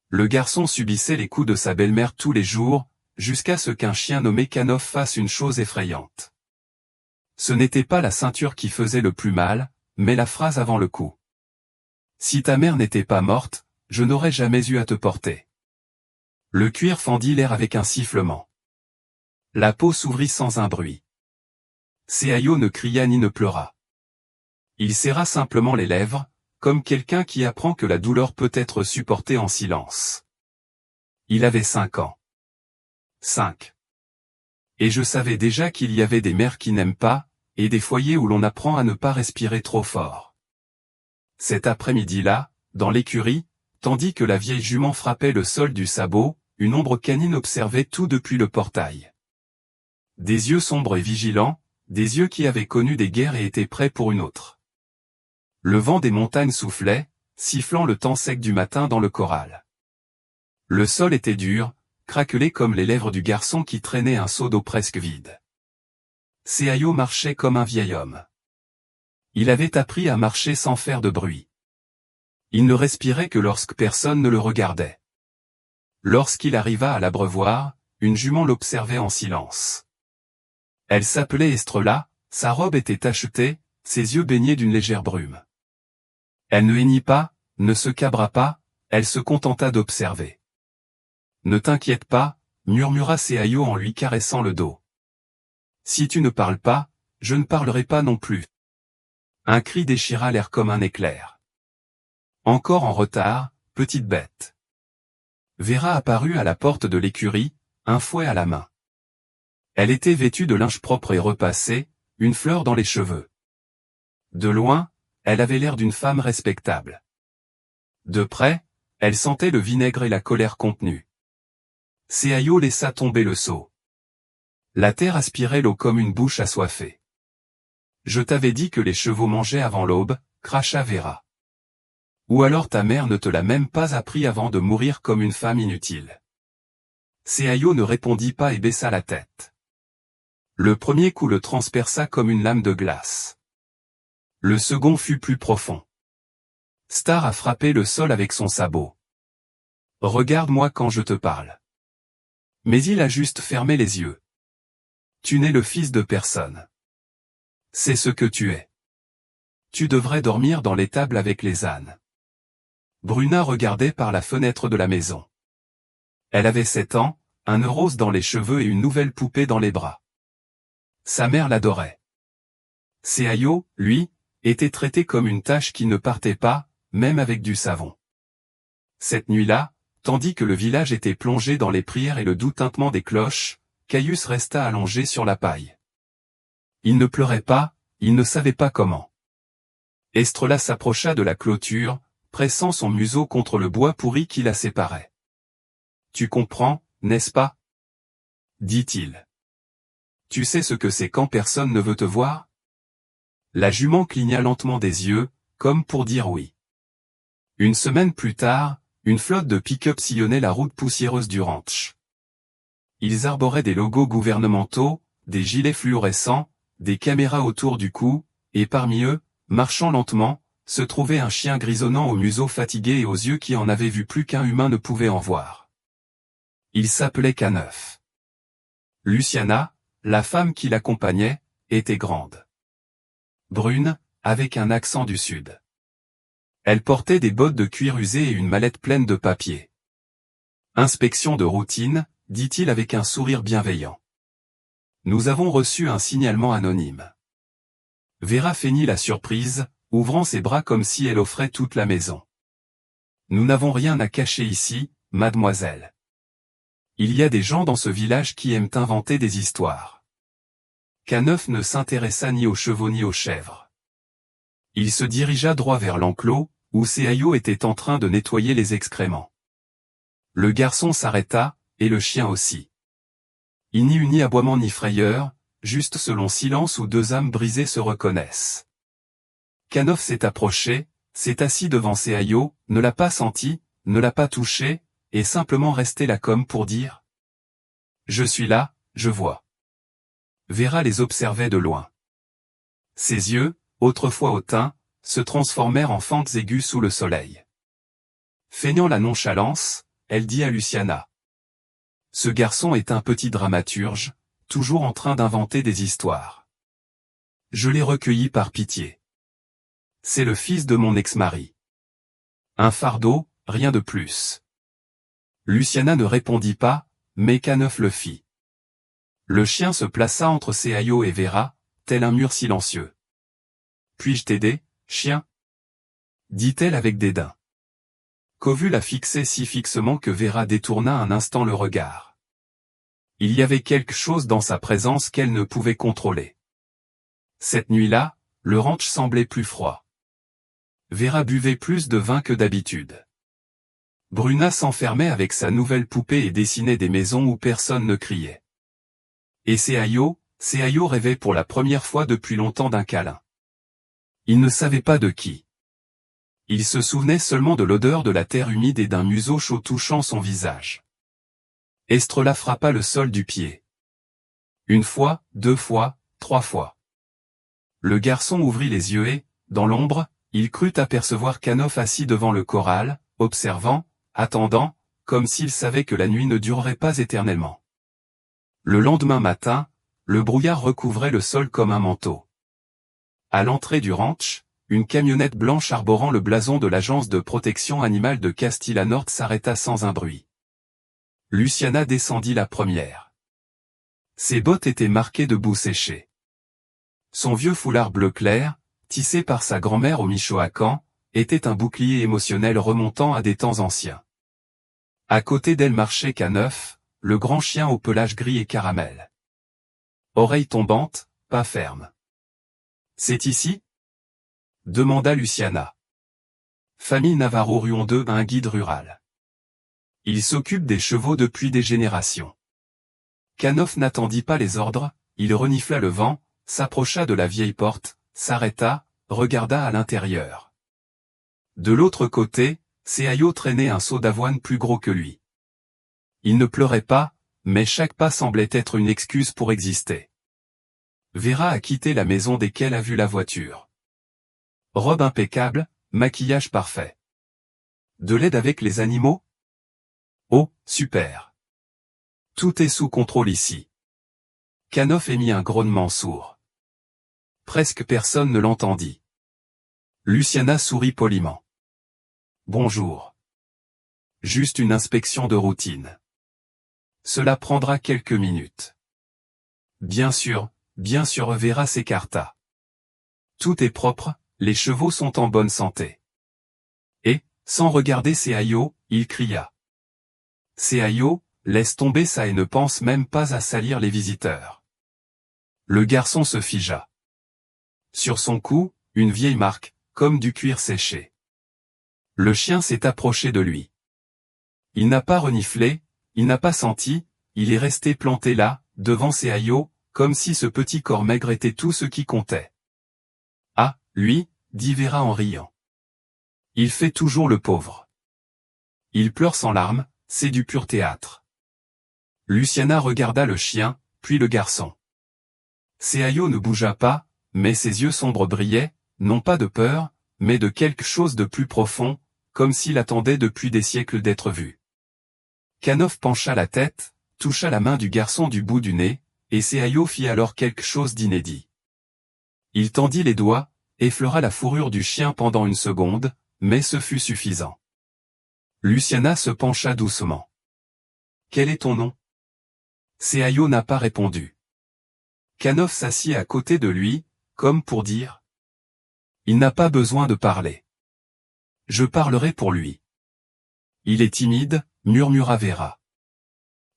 Le garçon subissait les coups de sa belle-mère tous les jours, jusqu'à ce qu'un chien nommé Canoff fasse une chose effrayante. Ce n'était pas la ceinture qui faisait le plus mal, mais la phrase avant le coup. Si ta mère n'était pas morte, je n'aurais jamais eu à te porter. Le cuir fendit l'air avec un sifflement. La peau s'ouvrit sans un bruit. Seayo ne cria ni ne pleura. Il serra simplement les lèvres, comme quelqu'un qui apprend que la douleur peut être supportée en silence. Il avait 5 ans. 5. Et je savais déjà qu'il y avait des mères qui n'aiment pas, et des foyers où l'on apprend à ne pas respirer trop fort. Cet après-midi-là, dans l'écurie, tandis que la vieille jument frappait le sol du sabot, une ombre canine observait tout depuis le portail. Des yeux sombres et vigilants, des yeux qui avaient connu des guerres et étaient prêts pour une autre. Le vent des montagnes soufflait, sifflant le temps sec du matin dans le corral. Le sol était dur, craquelé comme les lèvres du garçon qui traînait un seau d'eau presque vide. Seayo marchait comme un vieil homme. Il avait appris à marcher sans faire de bruit. Il ne respirait que lorsque personne ne le regardait. Lorsqu'il arriva à l'abreuvoir, une jument l'observait en silence. Elle s'appelait Estrella, sa robe était tachetée, ses yeux baignés d'une légère brume. Elle ne hennit pas, ne se cabra pas, elle se contenta d'observer. « Ne t'inquiète pas, » murmura Seayo en lui caressant le dos. « Si tu ne parles pas, je ne parlerai pas non plus. » Un cri déchira l'air comme un éclair. Encore en retard, petite bête. Vera apparut à la porte de l'écurie, un fouet à la main. Elle était vêtue de linge propre et repassé, une fleur dans les cheveux. De loin, elle avait l'air d'une femme respectable. De près, elle sentait le vinaigre et la colère contenue. Seayo laissa tomber le seau. La terre aspirait l'eau comme une bouche assoiffée. « Je t'avais dit que les chevaux mangeaient avant l'aube, » cracha Vera. « Ou alors ta mère ne te l'a même pas appris avant de mourir comme une femme inutile. » Seayo ne répondit pas et baissa la tête. Le premier coup le transperça comme une lame de glace. Le second fut plus profond. Star a frappé le sol avec son sabot. « Regarde-moi quand je te parle. » Mais il a juste fermé les yeux. « Tu n'es le fils de personne. C'est ce que tu es. Tu devrais dormir dans l'étable avec les ânes. » Bruna regardait par la fenêtre de la maison. Elle avait 7 ans, un nœud rose dans les cheveux et une nouvelle poupée dans les bras. Sa mère l'adorait. Seayo, lui, était traité comme une tâche qui ne partait pas, même avec du savon. Cette nuit-là, tandis que le village était plongé dans les prières et le doux tintement des cloches, Caius resta allongé sur la paille. Il ne pleurait pas, il ne savait pas comment. Estrella s'approcha de la clôture, pressant son museau contre le bois pourri qui la séparait. « Tu comprends, n'est-ce pas ?» dit-il. « Tu sais ce que c'est quand personne ne veut te voir ?» La jument cligna lentement des yeux, comme pour dire oui. Une semaine plus tard, une flotte de pick-up sillonnait la route poussiéreuse du ranch. Ils arboraient des logos gouvernementaux, des gilets fluorescents, des caméras autour du cou, et parmi eux, marchant lentement, se trouvait un chien grisonnant au museau fatigué et aux yeux qui en avaient vu plus qu'un humain ne pouvait en voir. Il s'appelait Canoff. Luciana, la femme qui l'accompagnait, était grande. Brune, avec un accent du sud. Elle portait des bottes de cuir usé et une mallette pleine de papier. « Inspection de routine », dit-il avec un sourire bienveillant. « Nous avons reçu un signalement anonyme. » Vera feignit la surprise, ouvrant ses bras comme si elle offrait toute la maison. « Nous n'avons rien à cacher ici, mademoiselle. Il y a des gens dans ce village qui aiment inventer des histoires. » Canoff ne s'intéressa ni aux chevaux ni aux chèvres. Il se dirigea droit vers l'enclos, où Seayo était en train de nettoyer les excréments. Le garçon s'arrêta, et le chien aussi. Il n'y eut ni aboiement ni frayeur, juste ce long silence où deux âmes brisées se reconnaissent. Canoff s'est approché, s'est assis devant Seayo, ne l'a pas senti, ne l'a pas touché, et simplement resté là comme pour dire « Je suis là, je vois ». Vera les observait de loin. Ses yeux, autrefois hautains, se transformèrent en fentes aiguës sous le soleil. Feignant la nonchalance, elle dit à Luciana. Ce garçon est un petit dramaturge, toujours en train d'inventer des histoires. Je l'ai recueilli par pitié. C'est le fils de mon ex-mari. Un fardeau, rien de plus. Luciana ne répondit pas, mais K9 le fit. Le chien se plaça entre Seayo et Vera, tel un mur silencieux. Puis-je t'aider, chien? Dit-elle avec dédain. Kovu la fixait si fixement que Vera détourna un instant le regard. Il y avait quelque chose dans sa présence qu'elle ne pouvait contrôler. Cette nuit-là, le ranch semblait plus froid. Vera buvait plus de vin que d'habitude. Bruna s'enfermait avec sa nouvelle poupée et dessinait des maisons où personne ne criait. Et Seayo rêvait pour la première fois depuis longtemps d'un câlin. Il ne savait pas de qui. Il se souvenait seulement de l'odeur de la terre humide et d'un museau chaud touchant son visage. Estrella frappa le sol du pied. Une fois, 2 fois, 3 fois. Le garçon ouvrit les yeux et, dans l'ombre, il crut apercevoir K9 assis devant le corral, observant, attendant, comme s'il savait que la nuit ne durerait pas éternellement. Le lendemain matin, le brouillard recouvrait le sol comme un manteau. À l'entrée du ranch, une camionnette blanche arborant le blason de l'agence de protection animale de Castilla Nord s'arrêta sans un bruit. Luciana descendit la première. Ses bottes étaient marquées de boue séchée. Son vieux foulard bleu clair, tissé par sa grand-mère au Michoacán, était un bouclier émotionnel remontant à des temps anciens. À côté d'elle marchait K9, le grand chien au pelage gris et caramel. Oreilles tombantes, pas fermes. C'est ici? Demanda Luciana. Famille Navarro-Ruon 2, un guide rural. Il s'occupe des chevaux depuis des générations. K9 n'attendit pas les ordres, il renifla le vent, s'approcha de la vieille porte, s'arrêta, regarda à l'intérieur. De l'autre côté, Seayo traînait un seau d'avoine plus gros que lui. Il ne pleurait pas, mais chaque pas semblait être une excuse pour exister. Vera a quitté la maison dès qu'elle a vu la voiture. Robe impeccable, maquillage parfait. De l'aide avec les animaux? Oh, super. Tout est sous contrôle ici. K9 émit un grognement sourd. Presque personne ne l'entendit. Luciana sourit poliment. Bonjour. Juste une inspection de routine. Cela prendra quelques minutes. Bien sûr, Vera s'écarta. Tout est propre, les chevaux sont en bonne santé. Et, sans regarder Seayo, il cria. Seayo, laisse tomber ça et ne pense même pas à salir les visiteurs. Le garçon se figea. Sur son cou, une vieille marque, comme du cuir séché. Le chien s'est approché de lui. Il n'a pas reniflé, il n'a pas senti, il est resté planté là, devant Seayo, comme si ce petit corps maigre était tout ce qui comptait. Ah, lui, dit Vera en riant. Il fait toujours le pauvre. Il pleure sans larmes, c'est du pur théâtre. Luciana regarda le chien, puis le garçon. Seayo ne bougea pas, mais ses yeux sombres brillaient, non pas de peur, mais de quelque chose de plus profond, comme s'il attendait depuis des siècles d'être vu. K9 pencha la tête, toucha la main du garçon du bout du nez, et Seayo fit alors quelque chose d'inédit. Il tendit les doigts, effleura la fourrure du chien pendant une seconde, mais ce fut suffisant. Luciana se pencha doucement. Quel est ton nom? Seayo n'a pas répondu. K9 s'assit à côté de lui, comme pour dire. Il n'a pas besoin de parler. Je parlerai pour lui. Il est timide, murmura Vera.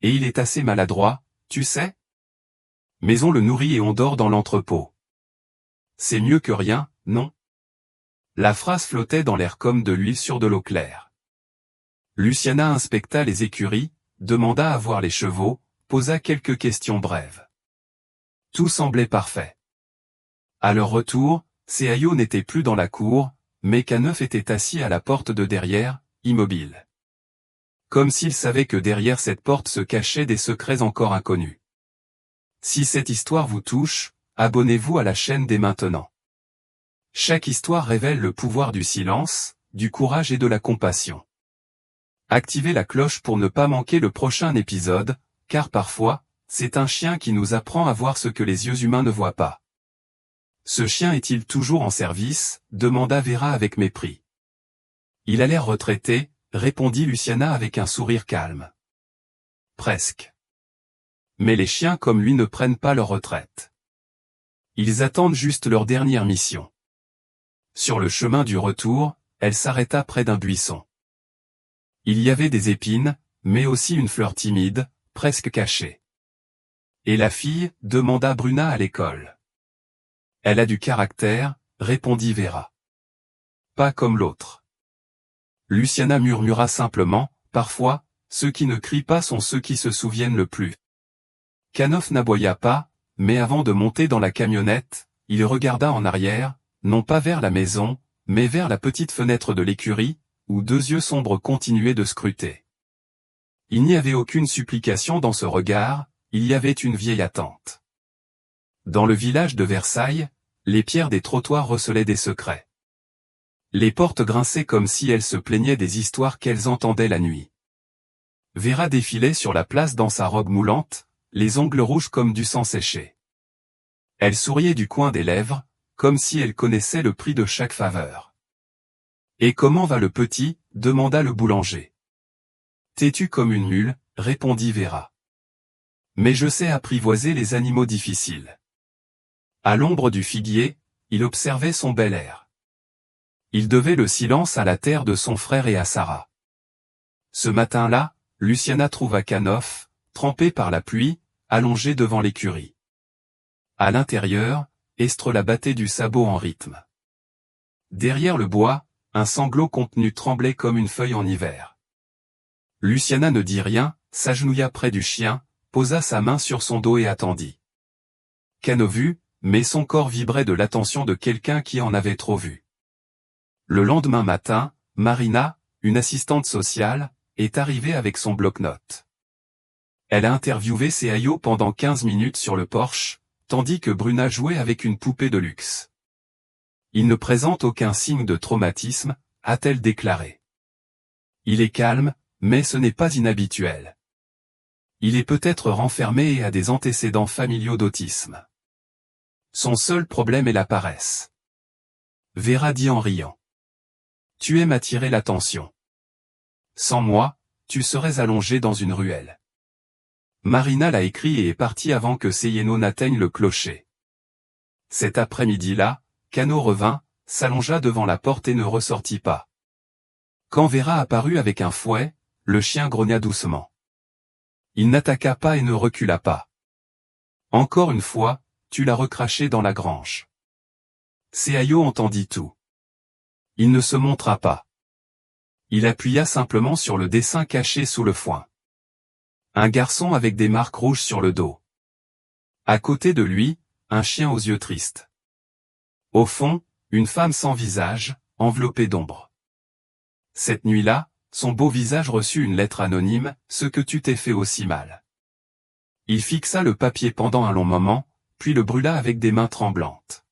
Et il est assez maladroit, tu sais? Mais on le nourrit et on dort dans l'entrepôt. C'est mieux que rien, non? La phrase flottait dans l'air comme de l'huile sur de l'eau claire. Luciana inspecta les écuries, demanda à voir les chevaux, posa quelques questions brèves. Tout semblait parfait. À leur retour, Seayo n'était plus dans la cour, mais K9 était assis à la porte de derrière, immobile. Comme s'il savait que derrière cette porte se cachaient des secrets encore inconnus. Si cette histoire vous touche, abonnez-vous à la chaîne dès maintenant. Chaque histoire révèle le pouvoir du silence, du courage et de la compassion. Activez la cloche pour ne pas manquer le prochain épisode, car parfois, c'est un chien qui nous apprend à voir ce que les yeux humains ne voient pas. Ce chien est-il toujours en service? Demanda Vera avec mépris. Il a l'air retraité, répondit Luciana avec un sourire calme. Presque. Mais les chiens comme lui ne prennent pas leur retraite. Ils attendent juste leur dernière mission. Sur le chemin du retour, elle s'arrêta près d'un buisson. Il y avait des épines, mais aussi une fleur timide, presque cachée. Et la fille? Demanda Bruna à l'école. Elle a du caractère, répondit Vera. Pas comme l'autre. Luciana murmura simplement, parfois, ceux qui ne crient pas sont ceux qui se souviennent le plus. Canoff n'aboya pas, mais avant de monter dans la camionnette, il regarda en arrière, non pas vers la maison, mais vers la petite fenêtre de l'écurie, où deux yeux sombres continuaient de scruter. Il n'y avait aucune supplication dans ce regard, il y avait une vieille attente. Dans le village de Versailles, les pierres des trottoirs recelaient des secrets. Les portes grinçaient comme si elles se plaignaient des histoires qu'elles entendaient la nuit. Vera défilait sur la place dans sa robe moulante, les ongles rouges comme du sang séché. Elle souriait du coin des lèvres, comme si elle connaissait le prix de chaque faveur. « Et comment va le petit ?» demanda le boulanger. « Têtu comme une mule », répondit Vera. « Mais je sais apprivoiser les animaux difficiles. » À l'ombre du figuier, il observait son bel air. Il devait le silence à la terre de son frère et à Sarah. Ce matin-là, Luciana trouva Canoff, trempé par la pluie, allongé devant l'écurie. À l'intérieur, Estrella battait du sabot en rythme. Derrière le bois, un sanglot contenu tremblait comme une feuille en hiver. Luciana ne dit rien, s'agenouilla près du chien, posa sa main sur son dos et attendit. Canoff vit, mais son corps vibrait de l'attention de quelqu'un qui en avait trop vu. Le lendemain matin, Marina, une assistante sociale, est arrivée avec son bloc-notes. Elle a interviewé Seayo pendant 15 minutes sur le porche, tandis que Bruna jouait avec une poupée de luxe. Il ne présente aucun signe de traumatisme, a-t-elle déclaré. Il est calme, mais ce n'est pas inhabituel. Il est peut-être renfermé et a des antécédents familiaux d'autisme. Son seul problème est la paresse. Vera dit en riant. Tu aimes attirer l'attention. Sans moi, tu serais allongé dans une ruelle. Marina l'a écrit et est partie avant que Seyeno n'atteigne le clocher. Cet après-midi-là, Cano revint, s'allongea devant la porte et ne ressortit pas. Quand Vera apparut avec un fouet, le chien grogna doucement. Il n'attaqua pas et ne recula pas. Encore une fois, tu l'as recraché dans la grange. Seayo entendit tout. Il ne se montra pas. Il appuya simplement sur le dessin caché sous le foin. Un garçon avec des marques rouges sur le dos. À côté de lui, un chien aux yeux tristes. Au fond, une femme sans visage, enveloppée d'ombre. Cette nuit-là, son beau visage reçut une lettre anonyme, « Ce que tu t'es fait aussi mal ». Il fixa le papier pendant un long moment, puis le brûla avec des mains tremblantes.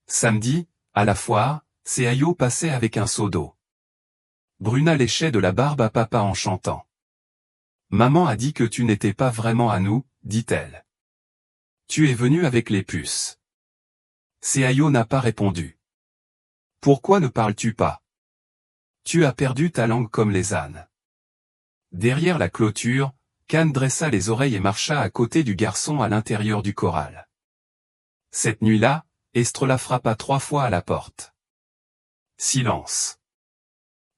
Samedi, à la foire, Seayo passait avec un seau d'eau. Bruna léchait de la barbe à papa en chantant. « Maman a dit que tu n'étais pas vraiment à nous, dit-elle. Tu es venu avec les puces. » Seayo n'a pas répondu. « Pourquoi ne parles-tu pas? Tu as perdu ta langue comme les ânes. » Derrière la clôture, Can dressa les oreilles et marcha à côté du garçon à l'intérieur du corral. Cette nuit-là, Estrella frappa 3 fois à la porte. Silence.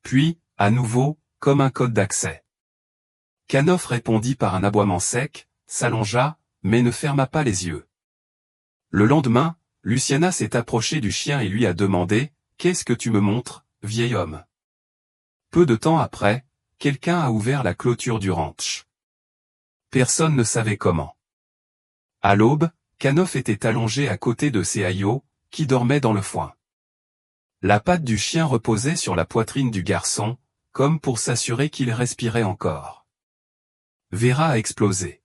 Puis, à nouveau, comme un code d'accès. Canoff répondit par un aboiement sec, s'allongea, mais ne ferma pas les yeux. Le lendemain, Luciana s'est approchée du chien et lui a demandé « Qu'est-ce que tu me montres, vieil homme ?» Peu de temps après, quelqu'un a ouvert la clôture du ranch. Personne ne savait comment. À l'aube, Canoff était allongé à côté de Seayo, qui dormait dans le foin. La patte du chien reposait sur la poitrine du garçon, comme pour s'assurer qu'il respirait encore. Vera a explosé.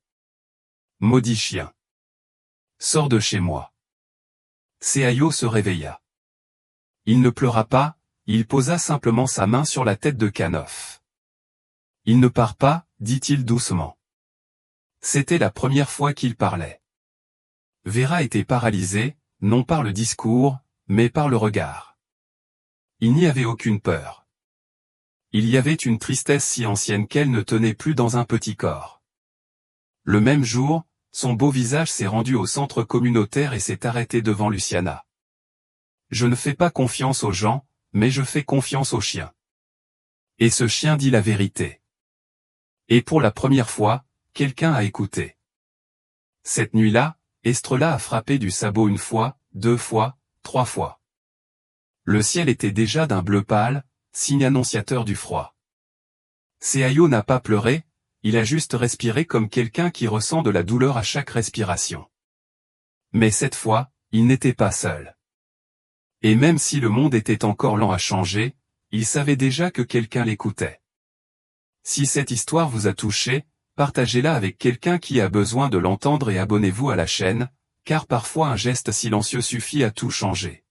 Maudit chien. Sors de chez moi. Seayo se réveilla. Il ne pleura pas, il posa simplement sa main sur la tête de Canoff. Il ne part pas, dit-il doucement. C'était la première fois qu'il parlait. Vera était paralysée, non par le discours, mais par le regard. Il n'y avait aucune peur. Il y avait une tristesse si ancienne qu'elle ne tenait plus dans un petit corps. Le même jour, son beau visage s'est rendu au centre communautaire et s'est arrêté devant Luciana. Je ne fais pas confiance aux gens, mais je fais confiance au chien. Et ce chien dit la vérité. Et pour la première fois, quelqu'un a écouté. Cette nuit-là, Estrella a frappé du sabot 1 fois, 2 fois, 3 fois. Le ciel était déjà d'un bleu pâle, signe annonciateur du froid. Seayo n'a pas pleuré, il a juste respiré comme quelqu'un qui ressent de la douleur à chaque respiration. Mais cette fois, il n'était pas seul. Et même si le monde était encore lent à changer, il savait déjà que quelqu'un l'écoutait. Si cette histoire vous a touché, partagez-la avec quelqu'un qui a besoin de l'entendre et abonnez-vous à la chaîne, car parfois un geste silencieux suffit à tout changer.